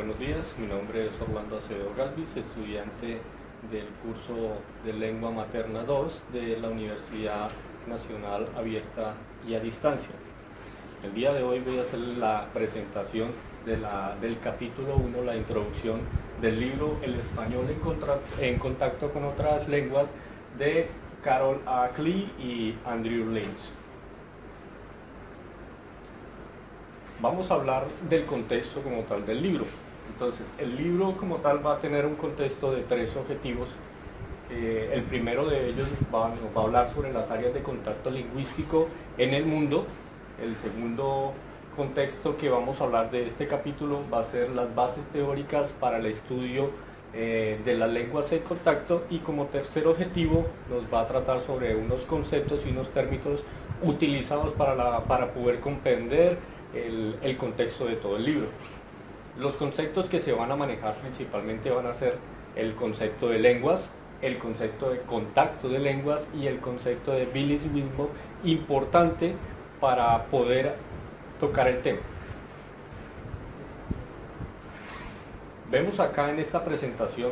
Buenos días, mi nombre es Orlando Acevedo Galvis, estudiante del curso de Lengua Materna 2 de la Universidad Nacional Abierta y a Distancia. El día de hoy voy a hacer la presentación del capítulo 1, la introducción del libro El español en contacto con otras lenguas de Carol A. Klee y Andrew Lynch. Vamos a hablar del contexto como tal del libro. Entonces, el libro como tal va a tener un contexto de 3 objetivos. El primero de ellos nos va a hablar sobre las áreas de contacto lingüístico en el mundo. El segundo contexto que vamos a hablar de este capítulo va a ser las bases teóricas para el estudio de las lenguas en contacto, y como tercer objetivo nos va a tratar sobre unos conceptos y unos términos utilizados para poder comprender el contexto de todo el libro. Los conceptos que se van a manejar principalmente van a ser el concepto de lenguas, el concepto de contacto de lenguas y el concepto de bilingüismo, importante para poder tocar el tema. Vemos acá en esta presentación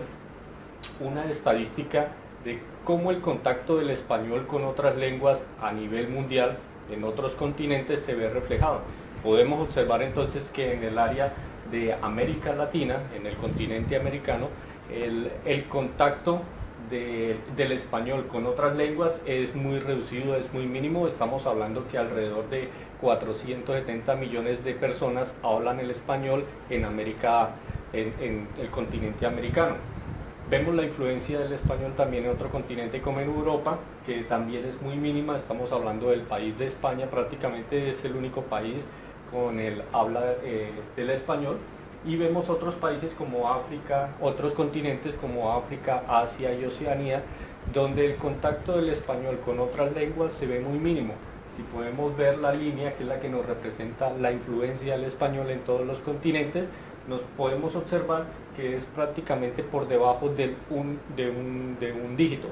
una estadística de cómo el contacto del español con otras lenguas a nivel mundial en otros continentes se ve reflejado. Podemos observar entonces que en el área de América Latina, en el continente americano, el contacto del español con otras lenguas es muy reducido, es muy mínimo. Estamos hablando que alrededor de 470 millones de personas hablan el español en América, en el continente americano. Vemos la influencia del español también en otro continente como en Europa, que también es muy mínima. Estamos hablando del país de España, prácticamente es el único país con el habla del español, y vemos otros países como África, otros continentes como África, Asia y Oceanía, donde el contacto del español con otras lenguas se ve muy mínimo. Si podemos ver la línea, que es la que nos representa la influencia del español en todos los continentes, nos podemos observar que es prácticamente por debajo de un dígito.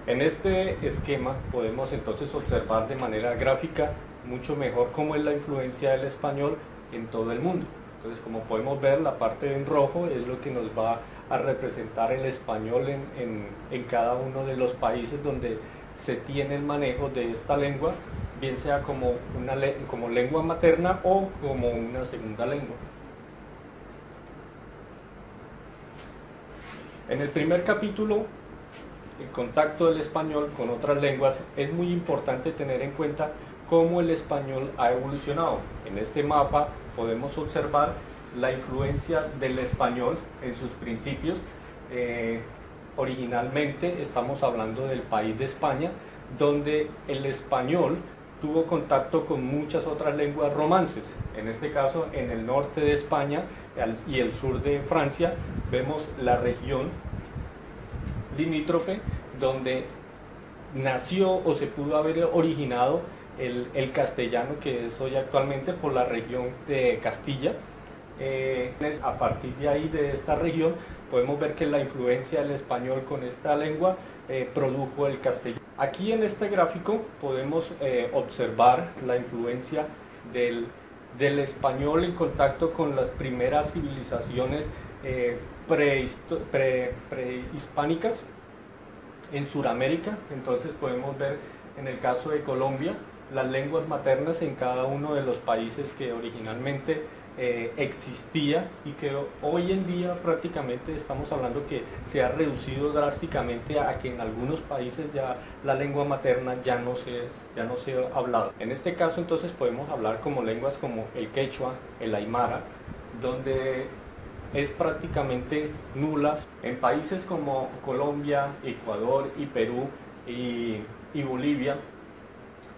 En este esquema podemos entonces observar de manera gráfica mucho mejor cómo es la influencia del español en todo el mundo. Entonces, como podemos ver, la parte en rojo es lo que nos va a representar el español en cada uno de los países donde se tiene el manejo de esta lengua, bien sea como lengua materna o como una segunda lengua. En el primer capítulo, el contacto del español con otras lenguas, es muy importante tener en cuenta cómo el español ha evolucionado. En este mapa podemos observar la influencia del español en sus principios. Originalmente estamos hablando del país de España, donde el español tuvo contacto con muchas otras lenguas romances. En este caso, en el norte de España y el sur de Francia, vemos la región limítrofe donde nació o se pudo haber originado el castellano que es hoy actualmente, por la región de Castilla. A partir de ahí, de esta región, podemos ver que la influencia del español con esta lengua produjo el castellano. Aquí en este gráfico podemos observar la influencia del español en contacto con las primeras civilizaciones prehispánicas en Sudamérica. Entonces podemos ver en el caso de Colombia las lenguas maternas en cada uno de los países que originalmente existía, y que hoy en día prácticamente estamos hablando que se ha reducido drásticamente a que en algunos países ya la lengua materna ya no se ha hablado. En este caso entonces podemos hablar como lenguas como el quechua, el aymara, donde es prácticamente nulas. En países como Colombia, Ecuador y Perú y Bolivia,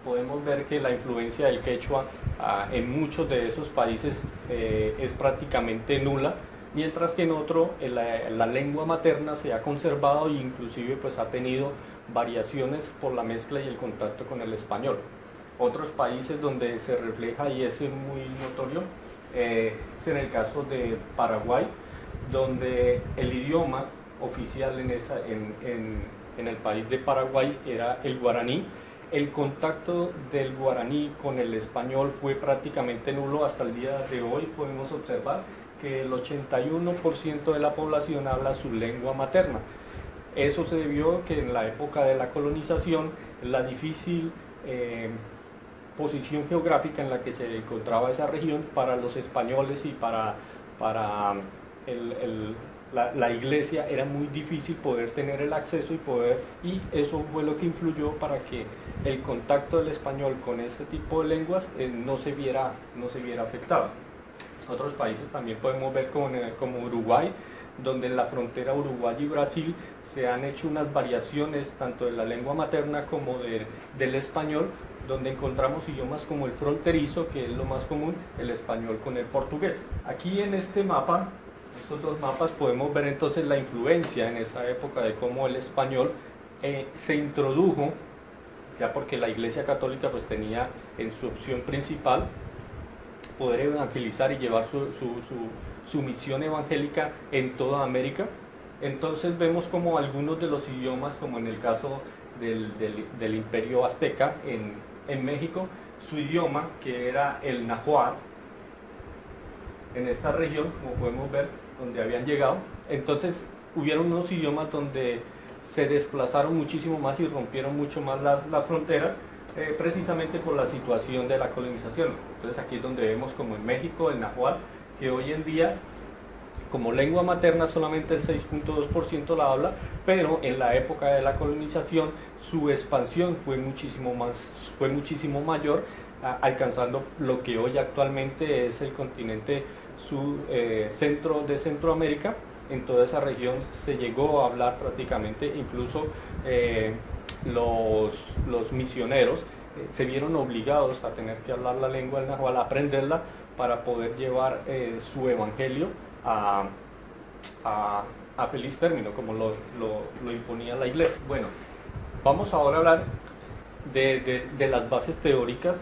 podemos ver que la influencia del quechua en muchos de esos países es prácticamente nula, mientras que en otro la lengua materna se ha conservado e inclusive pues ha tenido variaciones por la mezcla y el contacto con el español. Otros países donde se refleja y es muy notorio es en el caso de Paraguay, donde el idioma oficial en el país de Paraguay era el guaraní, el contacto del guaraní con el español fue prácticamente nulo. Hasta el día de hoy podemos observar que el 81% de la población habla su lengua materna. Eso se debió que en la época de la colonización, la difícil posición geográfica en la que se encontraba esa región para los españoles y para la iglesia era muy difícil poder tener el acceso y eso fue lo que influyó para que el contacto del español con este tipo de lenguas no se viera afectado. Otros países también podemos ver como Uruguay, donde en la frontera Uruguay y Brasil se han hecho unas variaciones tanto de la lengua materna como del español, donde encontramos idiomas como el fronterizo, que es lo más común, el español con el portugués. Aquí en este mapa, estos dos mapas, podemos ver entonces la influencia en esa época de cómo el español se introdujo, ya porque la Iglesia Católica pues tenía en su opción principal poder evangelizar y llevar su misión evangélica en toda América. Entonces vemos como algunos de los idiomas, como en el caso del Imperio Azteca en México, su idioma, que era el náhuatl, en esta región, como podemos ver, donde habían llegado. Entonces hubieron unos idiomas donde se desplazaron muchísimo más y rompieron mucho más la frontera, precisamente por la situación de la colonización. Entonces aquí es donde vemos como en México el náhuatl, que hoy en día como lengua materna solamente el 6.2% la habla, pero en la época de la colonización su expansión fue muchísimo mayor, alcanzando lo que hoy actualmente es el continente centro de Centroamérica. En toda esa región se llegó a hablar prácticamente, incluso los misioneros se vieron obligados a tener que hablar la lengua del náhuatl, a aprenderla para poder llevar su evangelio a feliz término, como lo imponía la iglesia. Bueno, vamos ahora a hablar de las bases teóricas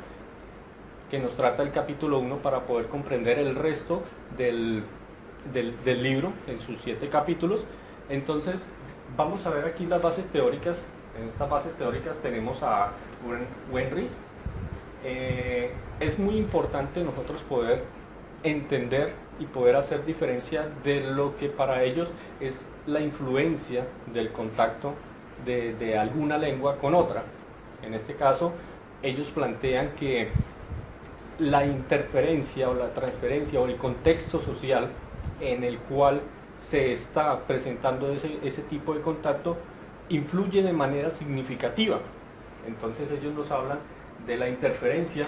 que nos trata el capítulo 1 para poder comprender el resto del libro en sus 7 capítulos. Entonces vamos a ver aquí las bases teóricas. En estas bases teóricas tenemos a Wenrich. Es muy importante nosotros poder entender y poder hacer diferencia de lo que para ellos es la influencia del contacto de alguna lengua con otra. En este caso, ellos plantean que la interferencia o la transferencia o el contexto social en el cual se está presentando ese tipo de contacto influye de manera significativa. Entonces ellos nos hablan de la interferencia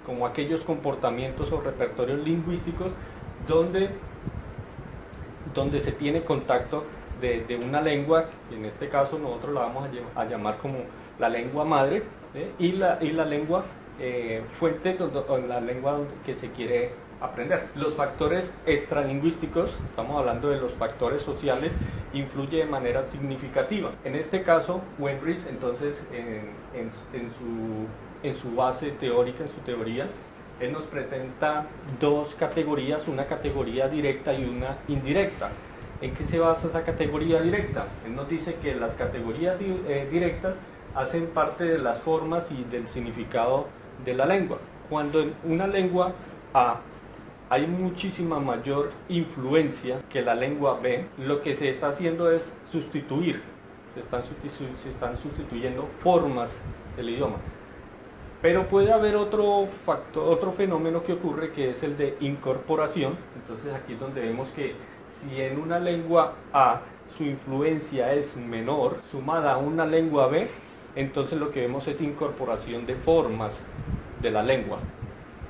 como aquellos comportamientos o repertorios lingüísticos donde se tiene contacto de una lengua, que en este caso nosotros la vamos a llamar como la lengua madre, y la lengua fuente, o la lengua que se quiere aprender. Los factores extralingüísticos, estamos hablando de los factores sociales, influye de manera significativa. En este caso, Wenrich, entonces, en su base teórica, en su teoría, él nos presenta dos categorías, una categoría directa y una indirecta. ¿En qué se basa esa categoría directa? Él nos dice que las categorías directas hacen parte de las formas y del significado de la lengua. Cuando en una lengua A hay muchísima mayor influencia que la lengua B, lo que se está haciendo es sustituir, se están sustituyendo formas del idioma. Pero puede haber otro fenómeno que ocurre, que es el de incorporación. Entonces aquí es donde vemos que si en una lengua A su influencia es menor, sumada a una lengua B, entonces lo que vemos es incorporación de formas de la lengua.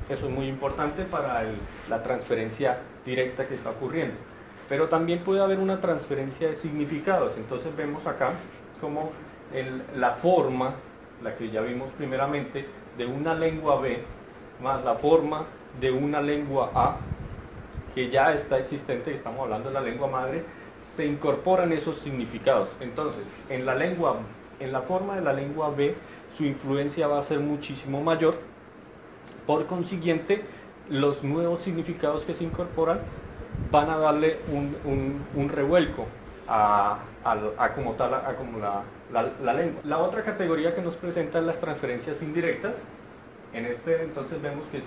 Eso es muy importante para la transferencia directa que está ocurriendo. Pero también puede haber una transferencia de significados. Entonces vemos acá como la forma, la que ya vimos primeramente, de una lengua B, más la forma de una lengua A, que ya está existente, estamos hablando de la lengua madre, se incorporan esos significados. Entonces, en la forma de la lengua B, su influencia va a ser muchísimo mayor. Por consiguiente, los nuevos significados que se incorporan van a darle un revuelco como tal, a como la lengua. La otra categoría que nos presenta es las transferencias indirectas. En este entonces vemos que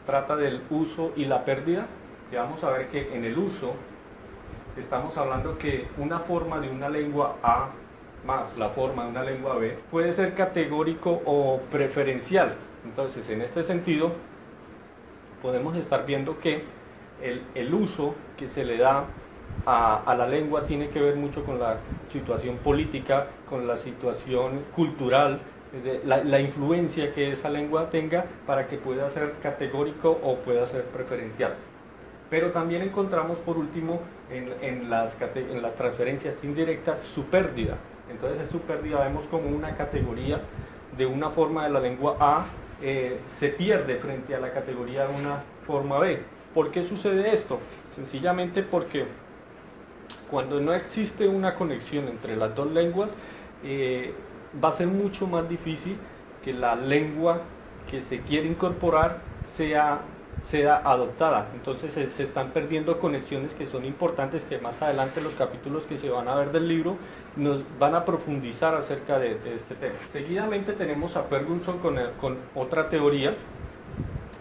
trata del uso y la pérdida. Y vamos a ver que en el uso estamos hablando que una forma de una lengua A más la forma de una lengua B puede ser categórico o preferencial. Entonces, en este sentido, podemos estar viendo que el uso que se le da a la lengua tiene que ver mucho con la situación política, con la situación cultural, la influencia que esa lengua tenga para que pueda ser categórico o pueda ser preferencial. Pero también encontramos, por último, en las transferencias indirectas, su pérdida. Entonces, su pérdida vemos como una categoría de una forma de la lengua A se pierde frente a la categoría de una forma B. ¿Por qué sucede esto? Sencillamente porque cuando no existe una conexión entre las dos lenguas, va a ser mucho más difícil que la lengua que se quiere incorporar sea adoptada. Entonces se están perdiendo conexiones que son importantes, que más adelante los capítulos que se van a ver del libro nos van a profundizar acerca de este tema. Seguidamente tenemos a Ferguson con otra teoría.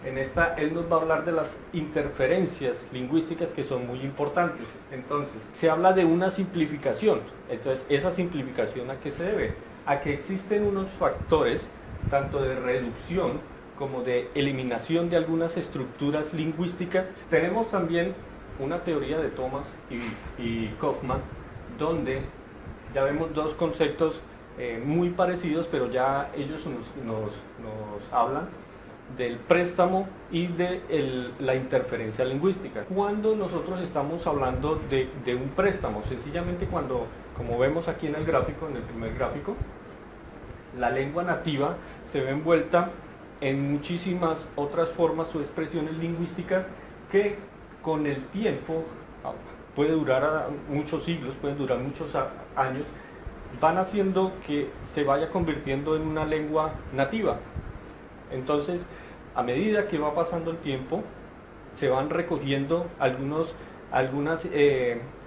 En esta él nos va a hablar de las interferencias lingüísticas que son muy importantes. Entonces se habla de una simplificación. Entonces, esa simplificación, ¿a qué se debe? A que existen unos factores tanto de reducción como de eliminación de algunas estructuras lingüísticas. Tenemos también una teoría de Thomas y Kaufman, donde ya vemos dos conceptos muy parecidos, pero ya ellos nos hablan del préstamo y de la interferencia lingüística. Cuando nosotros estamos hablando de un préstamo, sencillamente cuando, como vemos aquí en el gráfico, en el primer gráfico, la lengua nativa se ve envuelta en muchísimas otras formas o expresiones lingüísticas que con el tiempo, puede durar muchos siglos, pueden durar muchos años, van haciendo que se vaya convirtiendo en una lengua nativa. Entonces, a medida que va pasando el tiempo, se van recogiendo algunos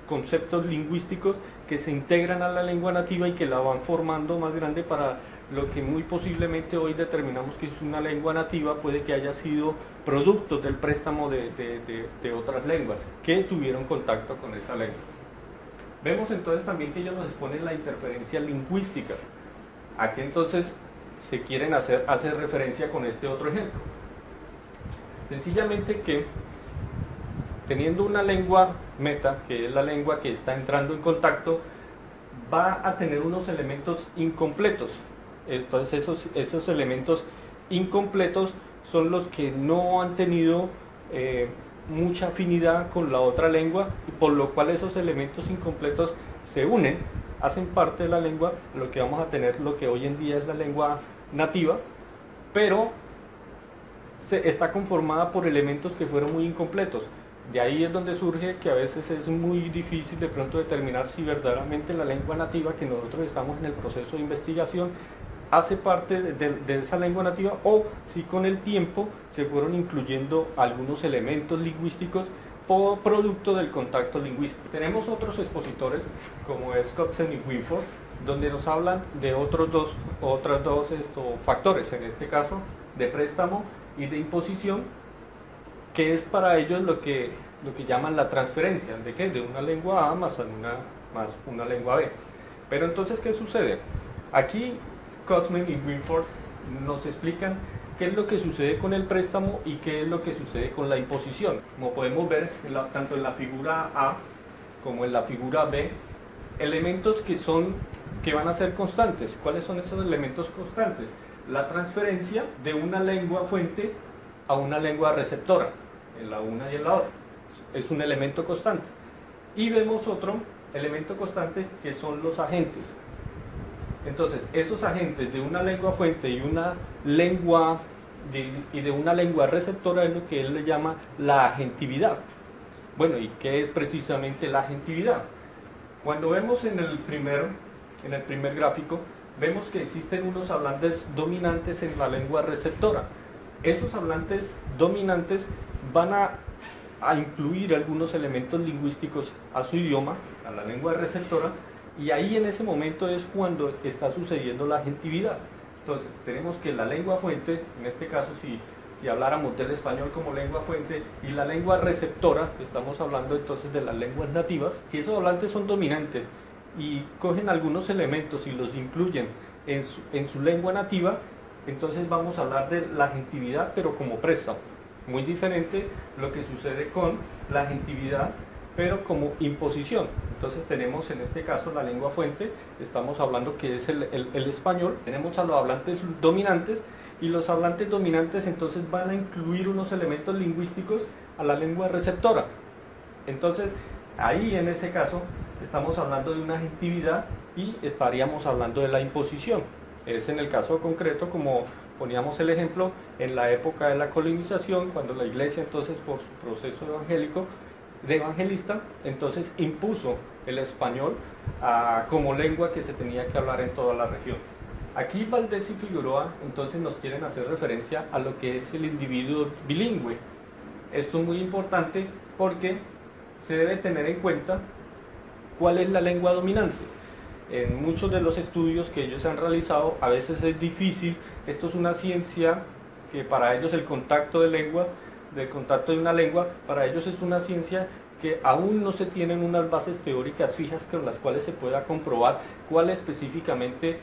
conceptos lingüísticos que se integran a la lengua nativa y que la van formando más grande para lo que muy posiblemente hoy determinamos que es una lengua nativa. Puede que haya sido producto del préstamo de otras lenguas que tuvieron contacto con esa lengua. Vemos entonces también que ellos nos exponen la interferencia lingüística. ¿A qué entonces se quieren hacer referencia con este otro ejemplo? Sencillamente que teniendo una lengua meta, que es la lengua que está entrando en contacto, va a tener unos elementos incompletos. Entonces esos elementos incompletos son los que no han tenido mucha afinidad con la otra lengua, y por lo cual esos elementos incompletos se unen, hacen parte de la lengua, lo que vamos a tener, lo que hoy en día es la lengua nativa, pero está conformada por elementos que fueron muy incompletos. De ahí es donde surge que a veces es muy difícil de pronto determinar si verdaderamente la lengua nativa, que nosotros estamos en el proceso de investigación, hace parte de esa lengua nativa, o si con el tiempo se fueron incluyendo algunos elementos lingüísticos por producto del contacto lingüístico. Tenemos otros expositores como es Coxen y Winford, donde nos hablan de otros dos factores, en este caso de préstamo y de imposición, que es para ellos lo que llaman la transferencia. ¿De qué? De una lengua A más una lengua B. Pero entonces, ¿qué sucede? Aquí Coxman y Winford nos explican qué es lo que sucede con el préstamo y qué es lo que sucede con la imposición. Como podemos ver, tanto en la figura A como en la figura B, elementos que van a ser constantes. ¿Cuáles son esos elementos constantes? La transferencia de una lengua fuente a una lengua receptora, en la una y en la otra. Es un elemento constante. Y vemos otro elemento constante que son los agentes. Entonces, esos agentes de una lengua fuente y una lengua de una lengua receptora es lo que él le llama la agentividad. Bueno, ¿y qué es precisamente la agentividad? Cuando vemos en el primer gráfico, vemos que existen unos hablantes dominantes en la lengua receptora. Esos hablantes dominantes van a a incluir algunos elementos lingüísticos a su idioma, a la lengua receptora, y ahí en ese momento es cuando está sucediendo la agentividad. Entonces tenemos que la lengua fuente, en este caso si habláramos del español como lengua fuente, y la lengua receptora, estamos hablando entonces de las lenguas nativas, si esos hablantes son dominantes y cogen algunos elementos y los incluyen en su lengua nativa, entonces vamos a hablar de la agentividad pero como préstamo. Muy diferente lo que sucede con la agentividad pero como imposición. Entonces tenemos en este caso la lengua fuente, estamos hablando que es el español, tenemos a los hablantes dominantes, y los hablantes dominantes entonces van a incluir unos elementos lingüísticos a la lengua receptora. Entonces ahí en ese caso estamos hablando de una agentividad y estaríamos hablando de la imposición. Es en el caso concreto, como poníamos el ejemplo, en la época de la colonización, cuando la iglesia entonces por su proceso evangelista, entonces impuso el español como lengua que se tenía que hablar en toda la región. Aquí Valdés y Figueroa entonces nos quieren hacer referencia a lo que es el individuo bilingüe. Esto es muy importante porque se debe tener en cuenta cuál es la lengua dominante. En muchos de los estudios que ellos han realizado a veces es difícil, esto es una ciencia que para ellos el contacto de lenguas, del contacto de una lengua, para ellos es una ciencia que aún no se tienen unas bases teóricas fijas con las cuales se pueda comprobar cuál específicamente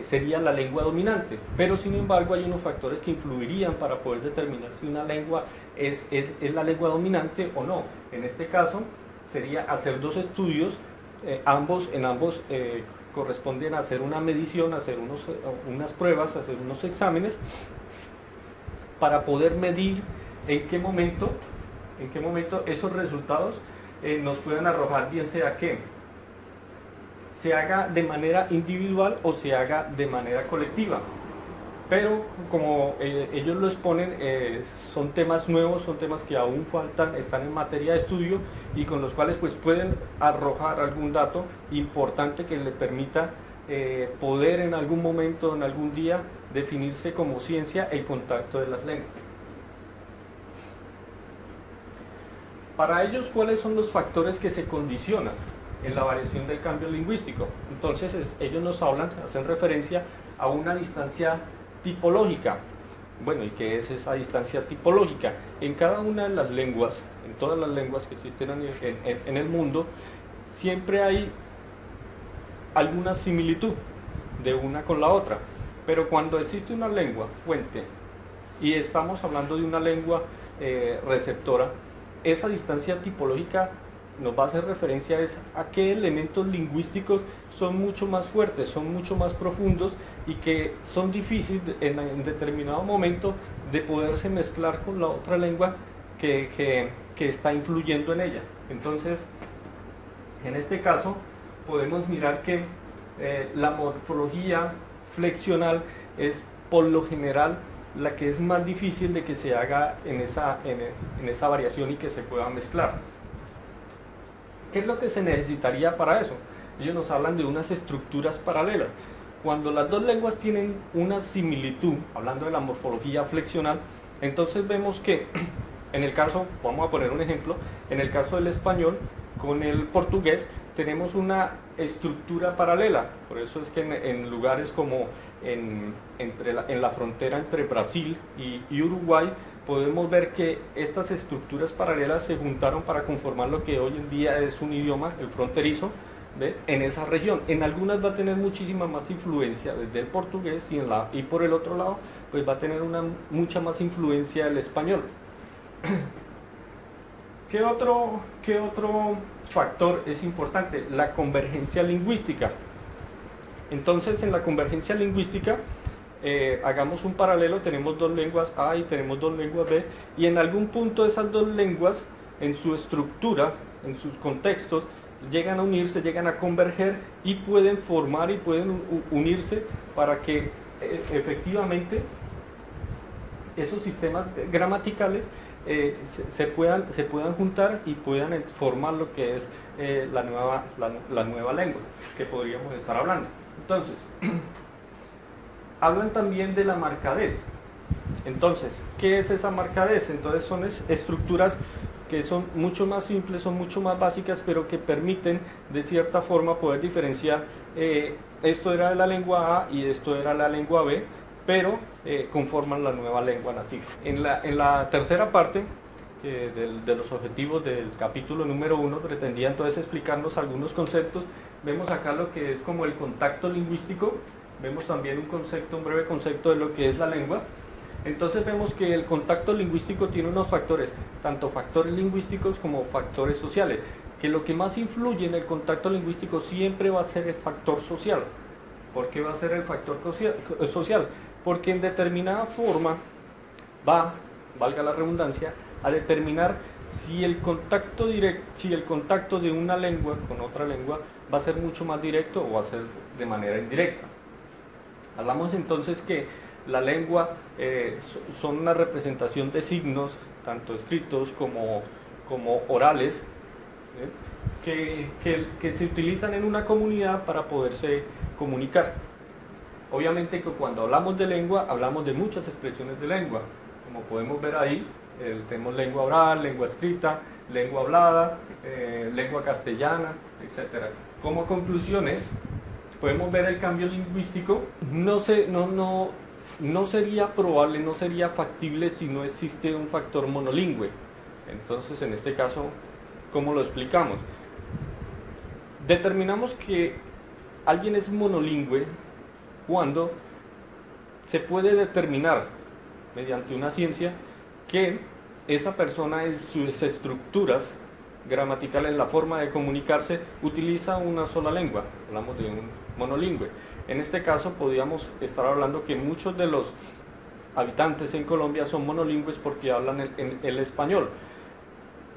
sería la lengua dominante, pero sin embargo hay unos factores que influirían para poder determinar si una lengua es la lengua dominante o no. En este caso sería hacer dos estudios, en ambos corresponden a hacer una medición, hacer unas pruebas, hacer unos exámenes para poder medir en qué momento esos resultados nos puedan arrojar, bien sea que se haga de manera individual o se haga de manera colectiva. Pero como ellos lo exponen, son temas nuevos, son temas que aún faltan, están en materia de estudio y con los cuales pues pueden arrojar algún dato importante que le permita poder en algún momento, en algún día, definirse como ciencia el contacto de las lenguas. Para ellos, ¿cuáles son los factores que se condicionan en la variación del cambio lingüístico? Entonces ellos nos hacen referencia a una distancia tipológica. Bueno, ¿y qué es esa distancia tipológica? En cada una de las lenguas, en todas las lenguas que existen en el mundo, siempre hay alguna similitud de una con la otra. Pero cuando existe una lengua fuente y estamos hablando de una lengua receptora, esa distancia tipológica nos va a hacer referencia a qué elementos lingüísticos son mucho más fuertes, son mucho más profundos y que son difíciles en determinado momento de poderse mezclar con la otra lengua que está influyendo en ella. Entonces, en este caso, podemos mirar que la morfología flexional es por lo general la que es más difícil de que se haga en esa variación y que se pueda mezclar. ¿Qué es lo que se necesitaría para eso? Ellos nos hablan de unas estructuras paralelas. Cuando las dos lenguas tienen una similitud, hablando de la morfología flexional, entonces vemos que en el caso, vamos a poner un ejemplo, en el caso del español con el portugués tenemos una estructura paralela. Por eso es que en lugares como en la frontera entre Brasil y Uruguay podemos ver que estas estructuras paralelas se juntaron para conformar lo que hoy en día es un idioma, el fronterizo, ¿ve? En esa región. En algunas va a tener muchísima más influencia desde el portugués y por el otro lado pues va a tener mucha más influencia el español. ¿Qué otro factor es importante? La convergencia lingüística. Entonces, en la convergencia lingüística, hagamos un paralelo, tenemos dos lenguas A y tenemos dos lenguas B, y en algún punto esas dos lenguas, en su estructura, en sus contextos, llegan a unirse, llegan a converger y pueden formar y pueden unirse para que efectivamente esos sistemas gramaticales se puedan juntar y puedan formar lo que es la nueva lengua que podríamos estar hablando. Entonces, hablan también de la marcadez. Entonces, ¿qué es esa marcadez? Entonces son estructuras que son mucho más simples, son mucho más básicas, pero que permiten de cierta forma poder diferenciar esto era de la lengua A y esto era la lengua B, pero conforman la nueva lengua nativa. En la tercera parte de los objetivos del capítulo número 1 pretendía entonces explicarnos algunos conceptos. Vemos acá lo que es como el contacto lingüístico, vemos también un breve concepto de lo que es la lengua. Entonces vemos que el contacto lingüístico tiene unos factores, tanto factores lingüísticos como factores sociales, que lo que más influye en el contacto lingüístico siempre va a ser el factor social. ¿Por qué va a ser el factor social? Porque en determinada forma va, valga la redundancia, a determinar si el contacto de una lengua con otra lengua va a ser mucho más directo o va a ser de manera indirecta. Hablamos entonces que la lengua son una representación de signos, tanto escritos como orales, que se utilizan en una comunidad para poderse comunicar. Obviamente que cuando hablamos de lengua, hablamos de muchas expresiones de lengua. Como podemos ver ahí, tenemos lengua oral, lengua escrita, lengua hablada, lengua castellana, etc. Como conclusiones, podemos ver el cambio lingüístico. No sería probable, no sería factible si no existe un factor monolingüe. Entonces, en este caso, ¿cómo lo explicamos? Determinamos que alguien es monolingüe cuando se puede determinar mediante una ciencia que esa persona en sus estructuras gramaticales, en la forma de comunicarse, utiliza una sola lengua. Hablamos de un monolingüe. En este caso podríamos estar hablando que muchos de los habitantes en Colombia son monolingües porque hablan el español.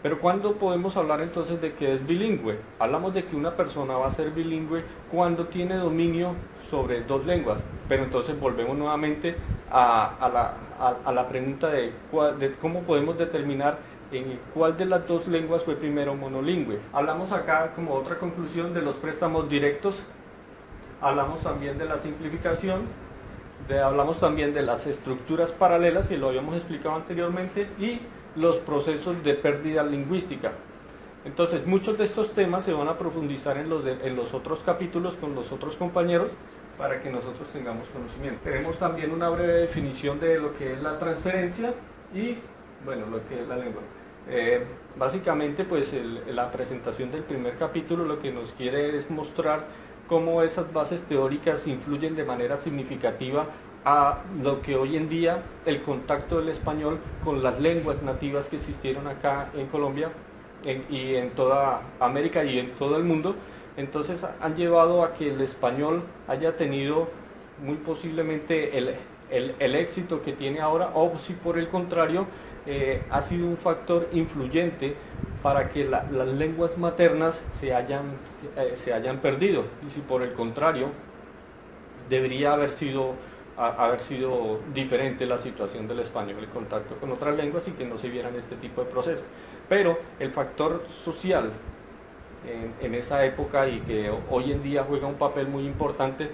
Pero ¿cuándo podemos hablar entonces de que es bilingüe? Hablamos de que una persona va a ser bilingüe cuando tiene dominio sobre dos lenguas. Pero entonces volvemos nuevamente a la pregunta de cómo podemos determinar en cuál de las dos lenguas fue primero monolingüe. Hablamos acá como otra conclusión de los préstamos directos, hablamos también de la simplificación, hablamos también de las estructuras paralelas, y lo habíamos explicado anteriormente, y los procesos de pérdida lingüística. Entonces, muchos de estos temas se van a profundizar en los otros capítulos con los otros compañeros para que nosotros tengamos conocimiento. Tenemos también una breve definición de lo que es la transferencia y, bueno, lo que es la lengua. Básicamente, pues la presentación del primer capítulo lo que nos quiere es mostrar cómo esas bases teóricas influyen de manera significativa a lo que hoy en día el contacto del español con las lenguas nativas que existieron acá en Colombia y en toda América y en todo el mundo. Entonces han llevado a que el español haya tenido muy posiblemente el éxito que tiene ahora, o si por el contrario ha sido un factor influyente para que las lenguas maternas se hayan perdido, y si por el contrario debería haber sido diferente la situación del español, el contacto con otras lenguas, y que no se vieran este tipo de procesos. Pero el factor social en esa época, y que hoy en día juega un papel muy importante,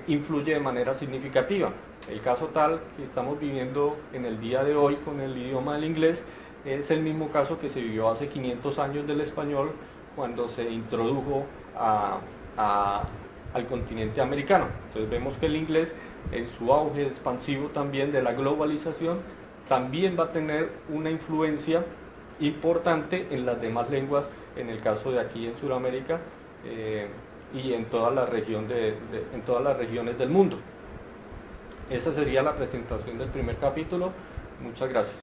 influye de manera significativa. El caso tal que estamos viviendo en el día de hoy con el idioma del inglés es el mismo caso que se vivió hace 500 años del español, cuando se introdujo al continente americano. Entonces vemos que el inglés, en su auge expansivo también de la globalización, también va a tener una influencia importante en las demás lenguas, en el caso de aquí en Sudamérica y en toda la región en todas las regiones del mundo. Esa sería la presentación del primer capítulo. Muchas gracias.